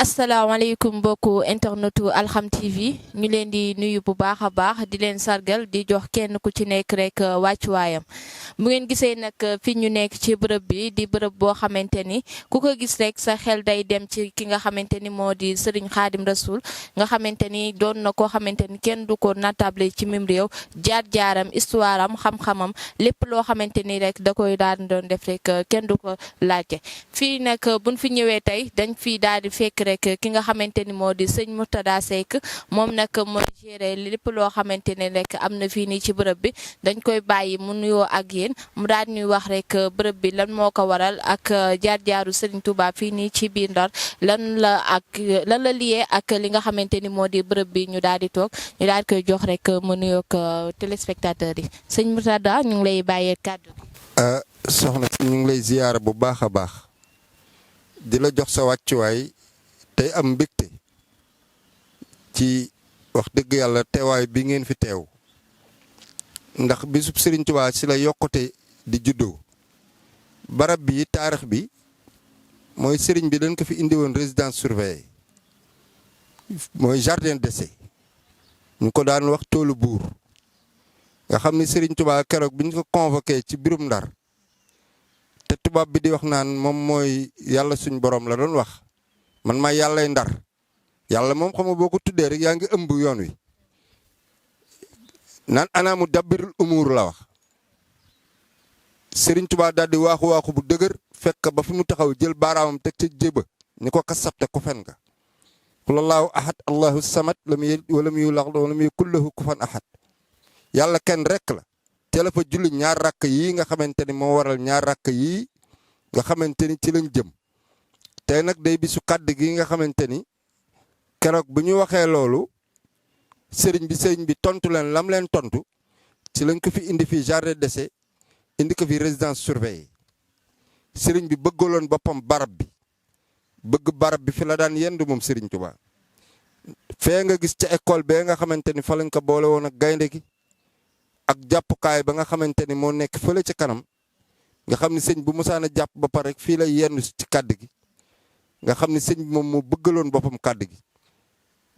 asalaamaaleykum mbokku internetu Alxam TV ñu leen di nuyu bu baax a baax di leen sargal di jox kenn ku ci nekk rek wàccuwaayam bu ngeen gisee nag fi ñu nekk ci bërëb bi di bërëb boo xamante ni ku ko gis rek sa xel day dem ci ki nga xamante ni moo di Serigne Khadim Rassoul nga xamante ni doon na koo xamante ni kenn du ko natable ci mim réew jaar-jaaram histoire am xam-xamam lépp loo xamante ni rek da koy daan doon def rek kenn du ko laajte fii nag buñ fi ñëwee tey dañ fi daal di fekk rek ki nga xamante ni moo di sëñ Mourtada Seck moom nag mooy gérer lépp loo xamante ne rek am na fii nii ci bërëb bi dañ koy bàyyi mu nuyoo ak yéen mu daal ñuy wax rek bërëb bi lan moo ko waral ak jaar-jaaru Serigne Touba fii nii ci biir Ndar lan la liyee ak li nga xamante ni moo di bërëb bi ñu daal di toog ñu daal di koy jox rek mu nuyoo ak téléspectateurs yi sëñ Mourtada ñu ngi lay bàyyee kàddu gi. soxna si ñu ngi lay ziyaara bu baax a baax di la jox sa wàccuwaay tey am mbégte ci wax dëgg yàlla teewaay bi ngeen fi teew ndax bisub Serigne Touba si la yokkute di juddoo barab bi taarix bi mooy Serigne bi dañ ko fi indi woon résidence surveillée mooy jardin d'essai ñu ko daan wax toolu buur nga xam ni Serigne Touba keroog bi ñu ko convoqué ci birum Ndar te tubaab bi di wax naan moom mooy yàlla suñ borom la doon wax man maa yàllay Ndar yàlla moom xam nga boo ko tuddee rek yaa ngi ëmb yoon wi naan anaamu dabbirul umuur la wax Serigne Touba daal di waaxu bu dëgër fekk ba fi mu taxaw jël baaraamam teg ca jéba ni ko kasabte ku fen nga qul allahu ahad allahu samad lam yalid walam yulad walam yakul lahu kufuwan ahad yàlla kenn rek la te la fa julli ñaar rakk yii nga xamante ni moo waral ñaar rakk yii nga xamante ni ci lañ jëm tey nag day bisu kàdd gi nga xamante ni keroog bu ñu waxee loolu sëriñ bi tontu leen lam leen tontu ci lañ ko fi indi fii jardin d'essai indi ko fi résidence surveillée sëriñ bi bëggaloon boppam barab bi bëgg barab bi fi la daan yendu moom Serigne Touba fee nga gis ca école bee nga xamante ni fa lañ ko boole woon ak gaynde gi ak jàppukaay ba nga xamante ni moo nekk fële ci kanam nga xam ni sëñ bu musaana jàpp ba pare fii lay yendu ci kàdd gi nga xam ni sëñ bi moom moo bëggaloon boppam kàdd gi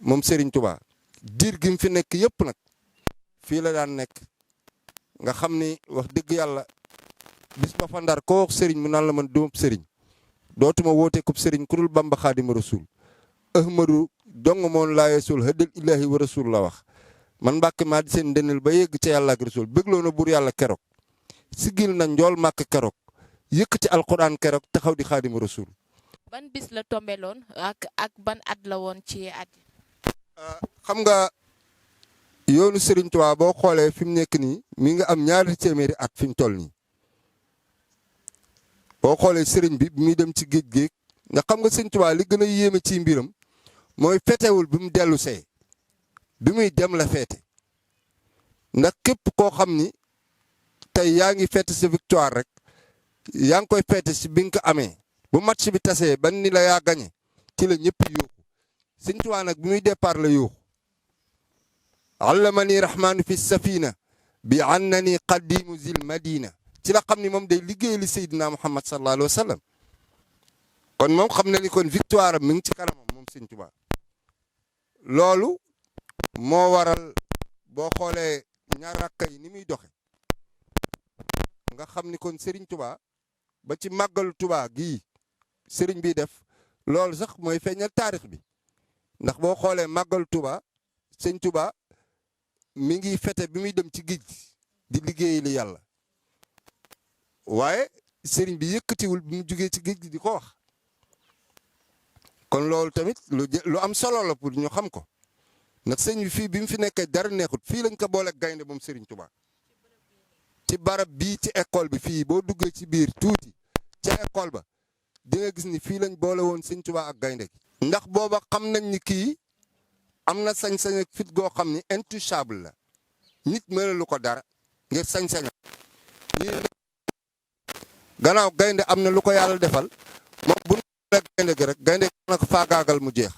moom Serigne Touba diir gi mu fi nekk yëpp nag fii la daan nekk nga xam ni wax dëgg yàlla bis ba fa Ndar koo wax Serigne mu naan la man duma Serigne dootuma wootee ko Serigne ku dul Bamba Xaadimu Rasuul ahmadu dong moon laa yeesul hëddal ilaahi wa rasul la wax man Mbàkke maa di seen ndënal ba yegg ca yàlla ak rasul bégloo na buur yàlla keroog sigil na njool màkk keroog yëkkati alquran keroog taxaw di Xaadimu Rasuul. ban bis la tombeloon ak ban at la woon ci at. xam nga yoonu Serigne Touba boo xoolee fi mu nekk nii mi nga am ñaari téeméeri at fi mu toll nii boo xoolee Serigne bi muy dem ci géej géej nga xam nga Serigne Touba li gën a yéeme ci mbiram mooy fetewul bi mu dellu see bi muy dem la feete ndax képp koo xam ni tey yaa ngi feete sa victoire rek yaa ngi koy feete si bi nga ko amee bu match bi tasee ban ni la yaa gañe ci la ñëpp yuuxu Serigne Touba nag bi muy départ la yuuxu allamani rahmaanu fi safina bi annani qadimu zil madina ci la xam ni moom day liggéey li Seydina Muhammad sallallahu alayhi wa sallam kon moom xam na ni kon victoire am mi ngi ci kanamam moom Serigne Touba loolu moo waral boo xoolee ñaar rakka yi ni muy doxe nga xam ni kon Serigne Touba ba ci màggalu Touba gii Serigne bi def loolu sax mooy feeñal taarix bi ndax boo xoolee màggalu Touba Serigne Touba mi ngi fete bi muy dem ci géej di liggéey li yàlla waaye Serigne bi yëkkatiwul bi mu jugee ci géej gi di ko wax kon loolu tamit lu am solo la pour ñu xam ko ndax sëñ bi fii bi mu fi nekkee dara neexut fii lañ ko boole gaynde moom Serigne Touba ci barab bii ci école bi fii boo duggee ci biir tuuti ca école ba di nga gis ni fii lañ boole woon Serigne Touba ak gaynde gi ndax booba xam nañ ni kii am na sañ-sañ ak fit goo xam ni intouchable la nit mënalu ko dara ngir sañ-sañ gannaaw gaynde am na lu ko yàlla defal moom bu ñu gaynde gi rek gaynde gi na ko faagaagal mu jeex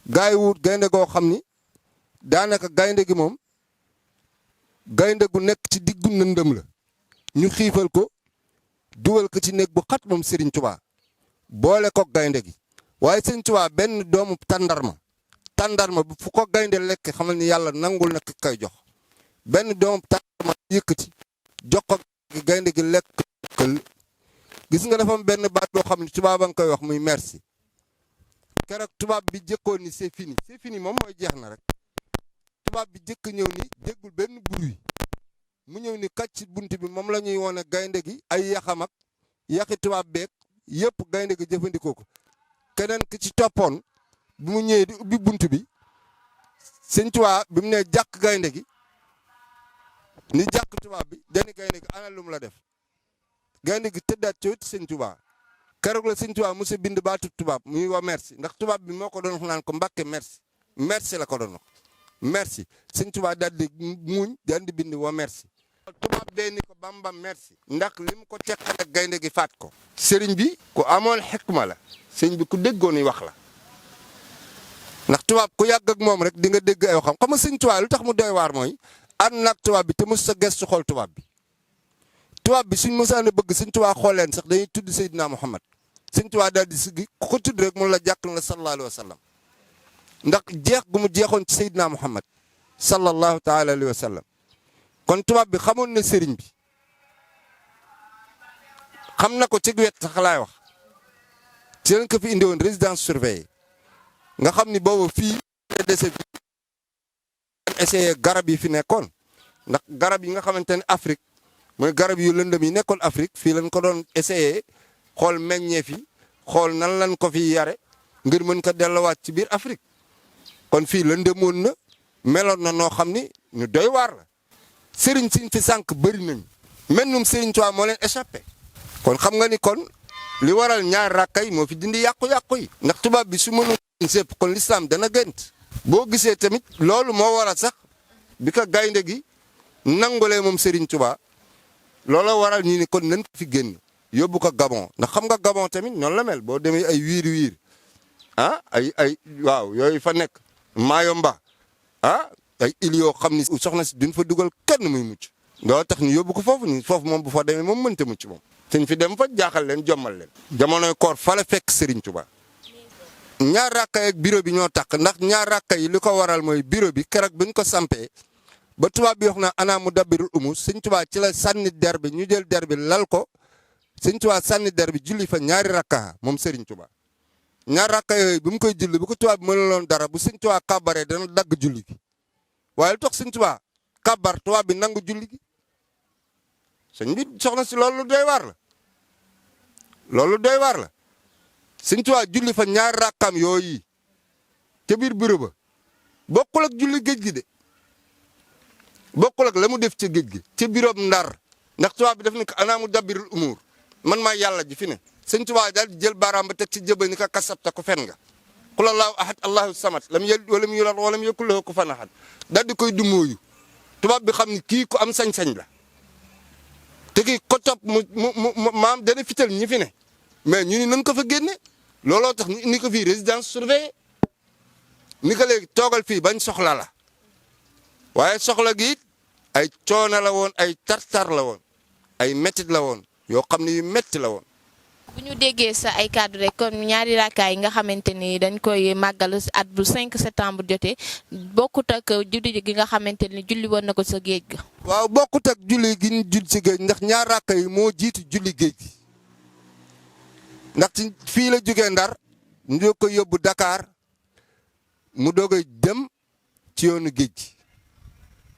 gaay wut gaynde goo xam ni daanaka gaynde gi moom gaynde gu nekk ci diggu nëndëm la ñu xiifal ko dugal ko ci néeg bu xat moom Serigne Touba boole ko gaynde gi waaye sëñ Tuubaa benn doomu tàndarma bu fu ko gaynde lekk xamal ni yàlla nangul na ki koy jox benn doomu tàndarma yëkkati jox ko gaynde gi lekk gis nga dafa am benn baat boo xam ne tubaab a nga koy wax muy merci keroog tubaab bi jëkkoon ni c'est fini moom mooy jeex na rek tubaab bi jëkk ñëw ni déggul benn bruit mu ñëw ni kàcc bunt bi moom la ñuy wone gaynde gi ay yaxam ak yaxi tubaab beeg yëpp gaynde gi jëfandikoo ko keneen ki ci toppoon bu mu ñëwee di ubbi bunt bi sëñ Tuubaa bi mu nee jàkk gaynde gi ni jàkk tubaab bi dani gaynde gi ana lu mu la def gaynde gi tëddaat ci wetu sëñ Tuubaa keroog la sëñ Tuubaa mos a bind baatu tubaab muy wa merci ndax tubaab bi moo ko doon wax naan ko Mbàkke merci la ko doon wax merci sëñ Tuubaa daal di muuñ daal di bind wa merci tubaab bee ni ko Bamba merci ndax li mu ko teqale gaynde gi faat ko sëriñ bi ku amoon xikma la sëriñ bi ku déggoon wax la ndax tubaab ku yàgg ak moom rek di nga dégg ay waxam xam nga sëñ Tuubaa lu tax mu doy waar mooy ànd naag tubaab bi te mos sa gestu xool tubaab bi suñ mosaan a bëgg sëñ Tuubaa xool leen sax dañuy tudd Seydina Muhammad sëñ Tuubaa daal di siggi ku ko tudd rek mun la jàkkal nga sallallahu alayhi wa sallam ndax jeex gu mu jeexoon ci Seydina Muhammad sallallahu taala alayhi wa sallam kon tubaab bi xamoon na sëriñ bi xam na ko ci wet sax laay wax ci leen ko fi indi woon résidence surveillée nga xam ni boobu fii dese fi essayé garab yi fi nekkoon ndax garab yi nga xamante ne Afrique mooy garab yu lëndëm yi nekkoon Afrique fii lañ ko doon essayé xool meññeef yi xool nan lañ ko fi yare ngir mën ko delluwaat ci biir Afrique kon fii lëndëmoon na meloon na noo xam ni ñu doy waar la sëriñ siñ fi sànq bëri nañ mennum sëriñ Tuubaa moo leen échappé kon xam nga ni kon li waral ñaar rakka yi moo fi dindi yàqu-yàqu yi ndax tubaab bi su mënoon sépp kon l'islam dana gënt boo gisee tamit loolu moo waral sax bi ko gaynde gi nangulee moom sëriñ Tuubaa looloo waral ñu ni kon nañ ko fi génn yóbbu ko Gabon ndax xam nga Gabon tamit noonu la mel boo demee ay wiir ah ay waaw yooyu fa nekk Mayomba ah ay îles yoo xam ni soxna si duñ fa dugal kenn muy mucc loolu tax ñu yóbbu ko foofu ni foofu moom bu fa demee moom mënta mucc moom suñ fi dem fa jaaxal leen jommal leen jamonoy koor fa la fekk Serigne Touba ñaar rakka yi ak bureau bi ñoo tax ndax ñaar rakka yi li ko waral mooy bureau bi keroog buñ ko sampee ba tubaab bi wax na ana mu dabbirul umus Serigne Touba ci la sànni der bi ñu jël der bi lal ko Serigne Touba sànni der bi julli fa ñaari rakka moom Serigne Touba ñaar rakka yooyu bi mu koy julli bu ko tubaab bi mënuloon dara bu Serigne Touba kàbbaree dana dagg julli gi waaye lu tax Serigne Touba kàbbar tubaab bi nangu julli gi sëñ bi soxna si loolu doy waar la loolu doy waar la Serigne Touba julli fa ñaari rakkam yooyu ca biir bureau ba bokkul ak julli géej gi de bokkul ak la mu def ca géej gi ca bureau Ndar ndax tubaab bi def ni ko ana mu dabbirul umur man maa yàlla ji fi ne Serigne Touba daal di jël baaraam ba teg ci jëba ni ko kasabta ko fen nga qul allahu ahad allahu samad lam yalid walam yulad walam yakul lahu kufuwan ahad daal di koy dumóoyu tubaab bi xam ni kii ku am sañ-sañ la te kii ko topp maam dana fital ñi fi ne mais ñu ni nañ ko fa génne looloo tax ñu indi ko fii résidence surveillée ni ko léegi toogal fii bañ soxla la waaye soxla gi it ay coono la woon ay tartar la woon ay méttit la woon yoo xam ne yu métti la woon. bu ñu déggee sa ay kàddu rek kon ñaari rakkaay yi nga xamante ni dañ koy màggal at bu 5 septembre jotee bokkut ak julli gi nga xamante ni julli woon na ko sa géej ga. waaw bokkut ak julli gi ñu julli ci géej ndax ñaar rakka yi moo jiitu julli géej gi ndax ci fii la jógee Ndar ñu doog ko yóbbu Dakar mu doog a dem ci yoonu géej gi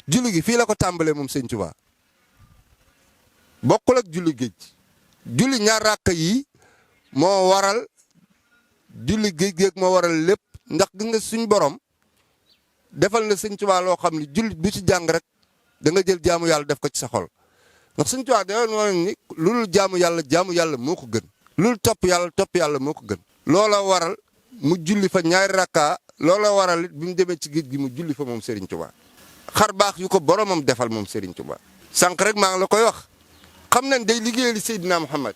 julli gi fii la ko tàmbalee moom Sëñ Tuubaa bokkul ak julli géej julli ñaar rakka yi moo waral julli géej géej moo waral lépp ndax gis nga suñ borom defal na Sëñ Tuubaa loo xam ne julli bu ci jàng rek da nga jël jaamu yàlla def ko ci sa xol ndax Sëñ Tuubaa da woon ni loolu jaamu yàlla moo ko gën loolu topp yàlla moo ko gën loola waral mu julli fa ñaari rakka loola waral it bi mu demee ci géej gi mu julli fa moom Serigne Touba xar baax yu ko boromam defal moom Serigne Touba sànq rek maa ngi la koy wax xam nañ day liggéeyali Seydina Muhammad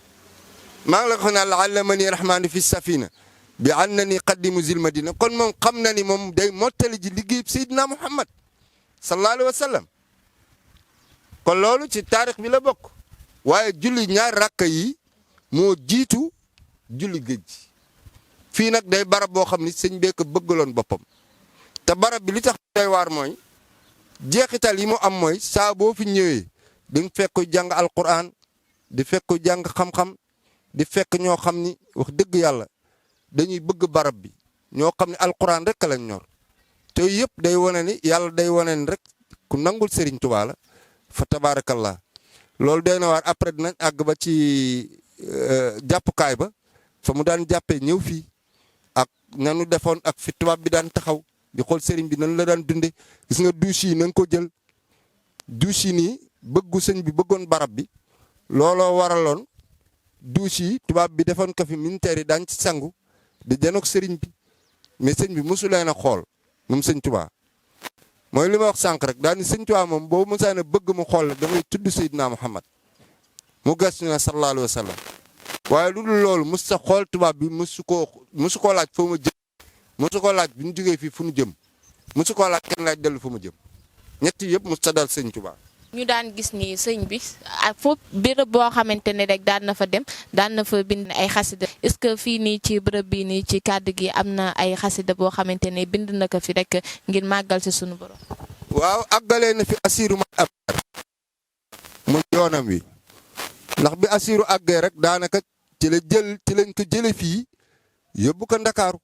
maa ngi la ko wax naan allamani rahmaanu fi safina bi annani qaddimu zil madina kon moom xam na ni moom day mottali ji liggéey Seydina Muhammad sallallahu alayhi wa sallam kon loolu ci taarix bi la bokk waaye julli ñaar rakka yi moo jiitu julli géej gi fii nag day barab boo xam ni sëñ bee ko bëggaloon boppam te barab bi li tax day waar mooy jeexital yi mu am mooy saa boo fi ñëwee di nga fekk jàng alquran di fekk jàng xam-xam di fekk ñoo xam ni wax dëgg yàlla dañuy bëgg barab bi ñoo xam ne alquran rek lañ ñor te yëpp day wane ni yàlla day wane ni rek ku nangul Serigne Touba la fa tabaarakallah loolu day na waar après dinañ àgg ba ci jàppukaay ba fa mu daan jàppee ñëw fii ak nanu defoon ak fi tubaab bi daan taxaw di xool Serigne bi nan la daan dunde gis nga douche yi na nga ko jël douche yi nii bëggu sëñ bi bëggoon barab bi looloo waraloon douche yi tubaab bi defoon ko fi militaire yi daan ci sangu di janook Serigne bi mais sëñ bi mosu leen a xool moom sëñ Touba mooy li ma wax sànq rek daal ni sëñ Touba moom boobu mosaan a bëgg mu xool la da ngay tudd Seydina Muhammad mu gëstu na sallallahu alayhi wa sallam waaye lu dul loolu mos sa xool tubaab bi mosu koo laaj foo ma jëm mosu koo laaj bi ñu jógee fii fu ñu jëm mosu koo laaj kenn laaj dellu fu mu jëm ñetti yëpp mos sa dal sëñ Touba. ñu daan gis ni sëñ bi ak foofu béréb boo xamante ne rek daan na fa dem daan na fa bind ay xasida est-ce que fii nii ci bërëb bii nii ci kàddu gi am na ay xasida boo xamante ne bind na ko fi rek ngir màggal si sunu borom. waaw àggalee na fi asiru ma ab mu yoonam wi ndax bi asiru àggee rek daanaka ci lañ ko jële fii yóbbu ko Ndakaaru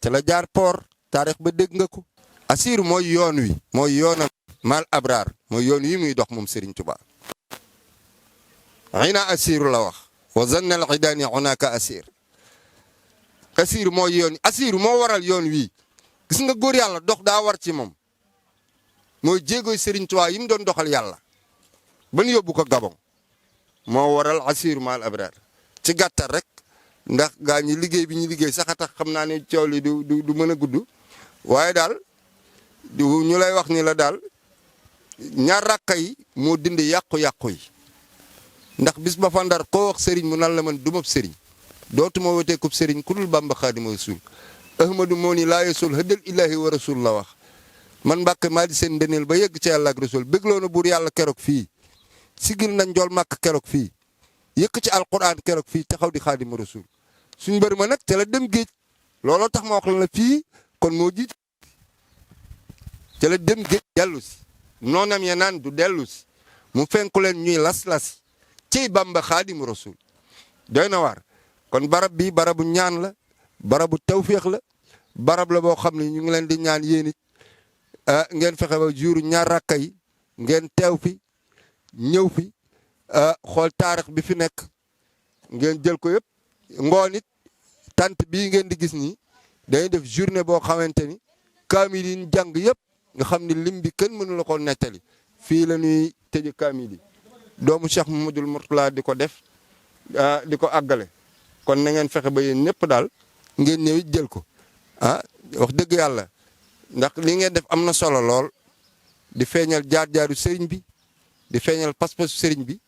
ci la jaar port taarix ba dégg nga ko asiru mooy yoon wi mooy yoonam mal abraar mooy yoon wi muy dox moom Serigne Touba xina asiru la wax wa zanna al xidaani hunaka asir asiru mooy yoon asiru moo waral yoon wi gis nga góor yàlla dox daa war ci moom mooy jéegoy Serigne Touba yi mu doon doxal yàlla ban yóbbu ko Gabon moo waral asiru mal abraar ci gàttal rek ndax gaa ñi liggéey bi ñu liggéey sax a tax xam naa ne coow li du mën a gudd waaye daal ñu lay wax ni la daal ñaar rakka yi moo dindi yàqu-yàqu yi ndax bis ba fa Ndar koo wax sëriñ mu nan la man dumab sëriñ dootuma wotee kub sëriñ ku dul Bamba Xaadimu Rasuul ahmadu moo ni laa yasul hëddal illaahi wa rasul la wax man Mbàkke maa di seen ndëneel ba yegg ci yàlla ak rasul bégloo na buur yàlla keroog fii sigil nañ njool màkk keroog fii yëkk ci alquran keroog fii taxaw di Xaadimu Rasuul suñ mbër ma nag te la dem géej looloo tax ma wax la fii kon moo jiit te la dem géej dellu si noonam ya naan du dellu si mu fenku leen ñuy las-las ciy Bamba Xaadimu Rasuul doy na waar kon barab bi barabu ñaan la barabu tawféex la barab la boo xam ne ñu ngi leen di ñaan yéen it ngeen fexe ba juuru ñaar rakka yi ngeen teew fi ñëw fi xool taarix bi fi nekk ngeen jël ko yëpp ngoon it tant bii ngeen di gis nii dañuy def journée boo xamante ni kaamil yi ñu jàng yëpp nga xam ni lim bi kenn mënu la ko nettali fii la ñuy tëj kaamil yi doomu Cheikh Mamadou Mourtala di ko def di ko àggale kon na ngeen fexe ba yéen ñëpp daal ngeen ñëw it jël ko wax dëgg yàlla ndax li ngeen def am na solo lool di feeñal jaar-jaaru sëriñ bi di feeñal pas-pasu sëriñ bi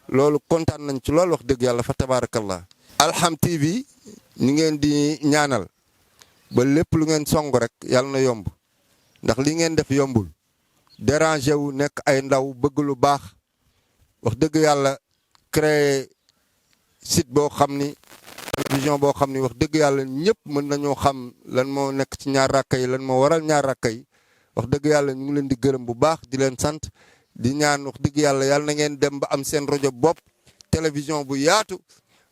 loolu kontaan nañ ci lool wax dëgg yàlla fa tabaarakallah Alham TV ñu ngeen di ñaanal ba lépp lu ngeen song rek yàlla na yomb ndax li ngeen def yombul dérangé wu nekk ay ndaw bëgg lu baax wax dëgg yàlla créer site boo xam ni télévision boo xam ni wax dëgg yàlla ñëpp mën nañoo xam lan moo nekk ci ñaar rakka yi lan moo waral ñaar rakka yi wax dëgg yàlla ñu ngi leen di gërëm bu baax di leen sant di ñaan wax dëgg yàlla na ngeen dem ba am seen rajo bopp télévision bu yaatu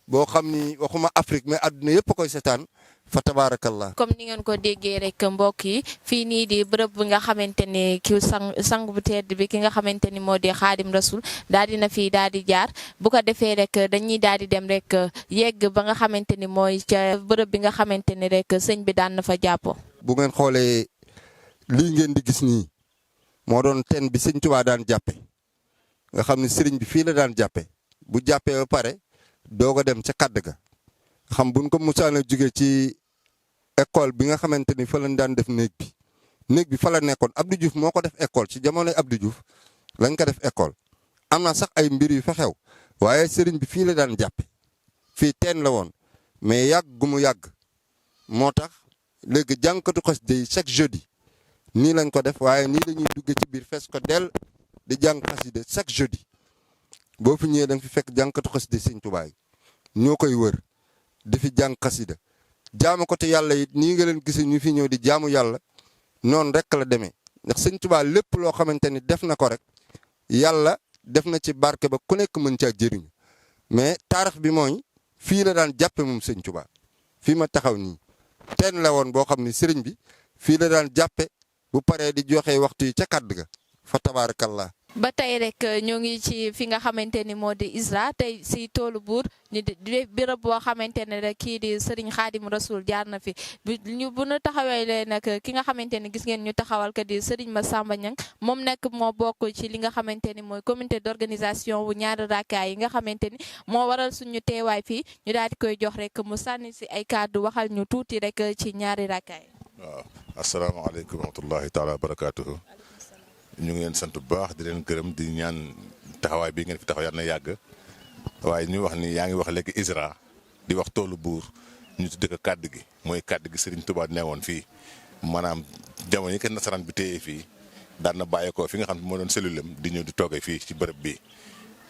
boo xam ni waxuma Afrique mais àdduna yëpp koy seetaan fa tabaarakallah comme ni ngeen ko déggee rek mbokk yi fii nii di bërëb bi nga xamante ni ki sang bu tedd bi ki nga xamante ni moo di Xaadim Rasul daal dina fii daal di jaar bu ko defee rek dañuy daal di dem rek yegg ba nga xamante ni mooy ca bërëb bi nga xamante ni rek sëñ bi daan na fa jàppoo. bu ngeen xoolee lii ngeen di gis nii moo doon teen bi sëñ Tuubaa daan jàppe nga xam ne sëriñ bi fii la daan jàppe bu jàppee ba pare doog a dem ca kàdd ga xam buñ ko musaana jóge ci école bi nga xamante ni fa lañ daan def néeg bi fa la nekkoon Abdou Diouf moo ko def école ci jamonoy Abdou Diouf lañ ko def école am na sax ay mbir yu fa xew waaye sëriñ bi fii la daan jàppe fii teen la woon mais yàgg gu mu yàgg moo tax léegi jànkatu xasida yi chaque jeudi nii lañ ko def waaye nii lañuy dugge ci biir fees ko del di jàng xasida chaque jeudi boo fi ñëwee da nga fi fekk jànkatu xasida Sëriñ Tuubaa yi ñoo koy wër di fi jàng xasida jaamu ko te yàlla it nii nga leen gisee ñu fi ñëw di jaamu yàlla noonu rek la demee ndax sëñ Tuubaa lépp loo xamante ni def na ko rek yàlla def na ci barke ba ku nekk mën caa jëriñu mais taarix bi mooy fii la daan jàppe moom sëñ Tuubaa fii ma taxaw nii teen la woon boo xam ni sëriñ bi fii la daan jàppe bu paree di joxe waxtu yi ca kàddu ga fa tabaarakallah. ba tey rek ñoo ngi ci fi nga xamante ni moo di ISRA tey si toolu buur ñu di béréb boo xamante ne rek kii di Serigne Khadim Rasoul jaar na fi bu ñu taxawee lee nag ki nga xamante ni gis ngeen ñu taxawal ko di Serigne Massamba Niang moom nag moo bokk ci li nga xamante ni mooy comité d'organisation bu ñaari rakkaay yi nga xamante ni moo waral suñu teewaay fii ñu daal di koy jox rek mu sànni si ay kàddu waxal ñu tuuti rek ci ñaari rakkaay. waaw asalaamaaleykum wa rahmatullahi taala wa barakaatuhu. ñu ngi leen sant bu baax di leen gërëm di ñaan taxawaay bii ngeen fi taxaw yàlla na yàgg waaye ñu wax ni yaa ngi wax léegi ISRA di wax toolu buur ñu tuddee ko kàddu gi mooy kàddu gi Serigne Touba newoon fii maanaam jamono yi ko nasaraan bi téye fii daan na bàyyeekoo fi nga xam ne moo doon cellule am di ñëw di toogee fii ci bërëb bi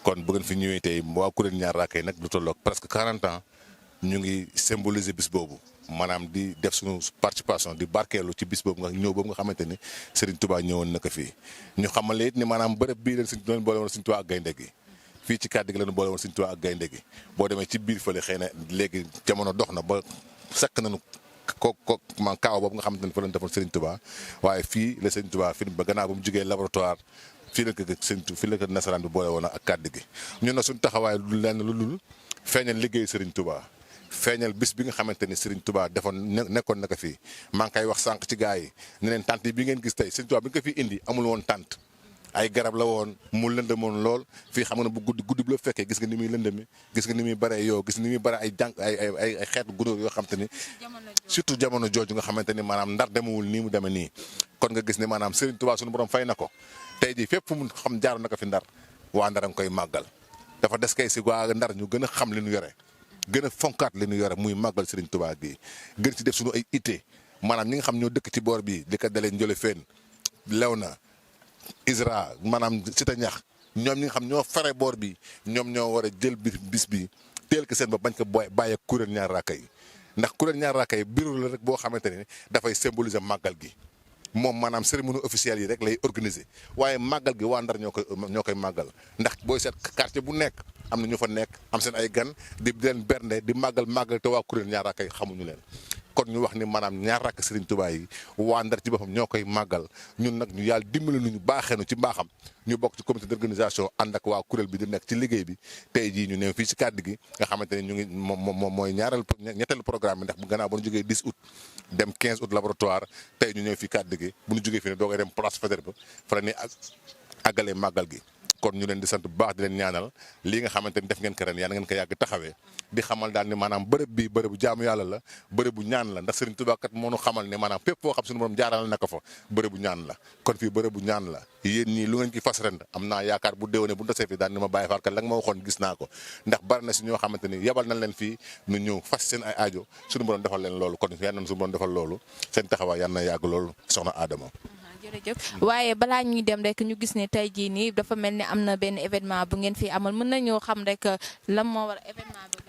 kon bu ngeen fi ñëwee tey waa kuréel ñaar raakay nag lu tolloog presque 40 ans ñu ngi symboliser bis boobu. maanaam di def suñu participation di barkeelu ci bis boobu nga ñëw boobu nga xamante ni Serigne Touba ñëwoon na ko fii ñu xamale it ni maanaam bërëb bii leen Serigne boole woon Serigne Touba ak gaynde gi fii ci kàddu gi leen boole woon Serigne Touba ak gaynde gi boo demee ci biir fële xëy na léegi jamono dox na ba sakk nañu ko man kaaw boobu nga xamante ni fa leen defoon Serigne Touba waaye fii la Serigne Touba fi ba gannaaw bu mu jógee laboratoire fii la ko fii la ko nasaraan bi boole woon ak kàddu gi ñun na suñu taxawaay lu lenn lu dul feeñal liggéey Serigne Touba feeñal bis bi nga xamante ni Serigne Touba defoon nekkoon na ko fii maa ngi koy wax sànq ci gars yi ne leen tànt yi bi ngeen gis tey Serigne Touba bi nga ko fi indi amul woon tànt ay garab la woon mu lëndëmoon lool fii xam nga ne bu guddi bi la fekkee gis nga ni muy lëndëmi gis nga ni muy bare yoo gis ni muy bare ay jànk ay xeetu gunóor yoo xamante ni surtout jamono jooju nga xamante ni maanaam ndar demewul nii mu demee nii kon nga gis ni maanaam Serigne Touba suñu borom fay na ko tey jii fépp fu mu xam jaaroon na ko fi ndar waa ndar a nga koy màggal dafa des kay si waa ndar ñu gën a xam li ñu yore gën a fonkaat li ñu yore muy màggal Serigne Touba gi gën ci def suñu ay ité maanaam ñi nga xam ñoo dëkk ci boor bi di ko dalee Njole Feen Léona ISRA maanaam Cité Ñax ñoom ñi nga xam ñoo fare boor bi ñoom ñoo war a jël bis bi teel ko seen ba bañ ko bàyyi kuréel ñaar raaka yi ndax kuréel ñaar raaka yi bureau la rek boo xamante ne dafay symboliser màggal gi moom maanaam cérémonie officielle yi rek lay organiser waaye màggal gi waa Ndar ñoo koy màggal ndax booy seet quartier bu nekk am na ñu fa nekk am seen ay gan di leen bernde di màggal te waa kuréel ñaar raaka yi xamuñu leen kon ñu wax ni maanaam ñaar rakk Serigne Touba yi waa Ndar ci boppam ñoo koy màggal ñun nag ñu yàlla dimbali nu ñu baaxee nu ci mbaaxam ñu bokk ci comité d'organisation ànd ak waa kuréel bi di nekk ci liggéey bi tey jii ñu ne fii ci kàddu gi nga xamante ne ñu ngi moom mooy ñetteelu programme bi ndax bu gannaaw bu ñu jógee 10 août dem 15 août laboratoire tey ñu ñëw fii kàddu gi bu ñu jógee fii ne doo koy dem place Faidherbe ba fa la ni àggalee màggal gi kon ñu leen di sant bu baax di leen ñaanal lii nga xamante ni def ngeen ko ren yàlla ngeen ko yàgg taxawee di xamal daal ni maanaam bërëb bi bërëbu jaamu yàlla la bërëbu ñaan la ndax Serigne Touba kat moo nu xamal ne maanaam fépp foo xam suñu borom jaaral na ko fa bërëbu ñaan la kon fii bërëbu ñaan la yéen ñii lu ngeen ki fas ren am naa yaakaar bu déwénee bu ndasee fi daal ni ma bàyyi faat kat la nga ma waxoon gis naa ko ndax bari na si ñoo xamante ni yebal nañ leen fii nu ñëw fas seen ay aajo suñu borom defal leen loolu kon yal na suñu borom defal loolu seen taxawaay yal na yàgg loolu soxna Adama. jërëjëf waaye balaa ñuy dem rek ñu gis ne tey jii nii dafa mel ni am na benn événement bu ngeen fi amal mën nañoo xam rek lan moo war événement bi.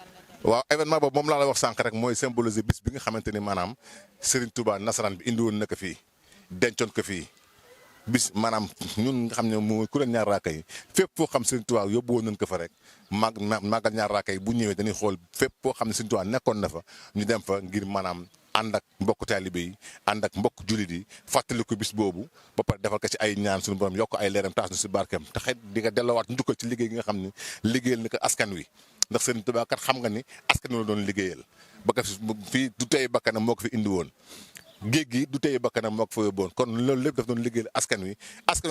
waaw événement boobu moom laa la wax sànq rek mooy symboliser bis bi nga xamante ni maanaam Serigne Touba nasaraan bi indi woon na ko fii dencoon ko fii bis maanaam ñun nga xam ne mooy kuréel ñaar raaka yi fépp foo xam Serigne Touba yóbbu woon nañ ko fa rek màggal ñaar raaka yi bu ñëwee dañuy xool fépp foo xam ne Serigne Touba nekkoon na fa ñu dem fa ngir maanaam ànd ak mbokk taalibe yi ànd ak mbokk jullit yi fàttali ko bis boobu ba pare defal ko ci ay ñaan suñu borom yokk ay leeram taas nu si barkeem te xëy di nga delloowaat njukkal ci liggéey gi nga xam ne liggéeyal na ko askan wi ndax Serigne Touba kat xam nga ni askan wi la doon liggéeyal ba ka fii du tey bakkanam moo ko fi indi woon géej gi du tey bakkanam moo ko fa yóbboon kon loolu lépp daf doon liggéeyal askan wi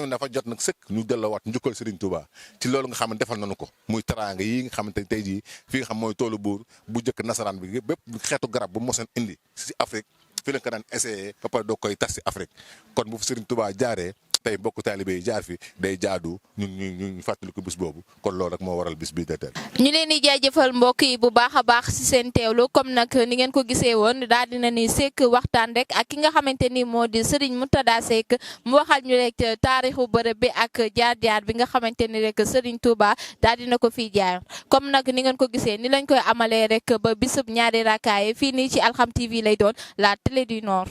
dafa jot nag sëkk ñu delloowaat njukkal Serigne Touba ci loolu nga xam ne defal nañu ko muy teraanga yi nga xamante ni tey jii fi nga xam mooy toolu buur bu njëkk nasaraan bi bépp xeetu garab bu moseen indi si Afrique fi la ko daan essayé ba pare doo koy tas si Afrique kon bu fi Serigne Touba jaaree tey mbokk taalibe yi jaar fi day jaadu ñu fàttali ko bis boobu kon loolu rek moo waral bis bii de tey. ñu leen di jaajëfal mbokk yi bu baax a baax si seen teewlu comme nag ni ngeen ko gisee woon daal dina ni sekk waxtaan rek ak ki nga xamante ni moo di Serigne Mourtada Seck mu waxal ñu rek taarixu bërëb bi ak jaar-jaar bi nga xamante ni rek Serigne Touba daal dina ko fii jaar comme nag ni ngeen ko gisee ni lañ koy amalee rek ba bisub ñaari rakkaay fii nii ci Alxam TV lay doon la télé du Nord.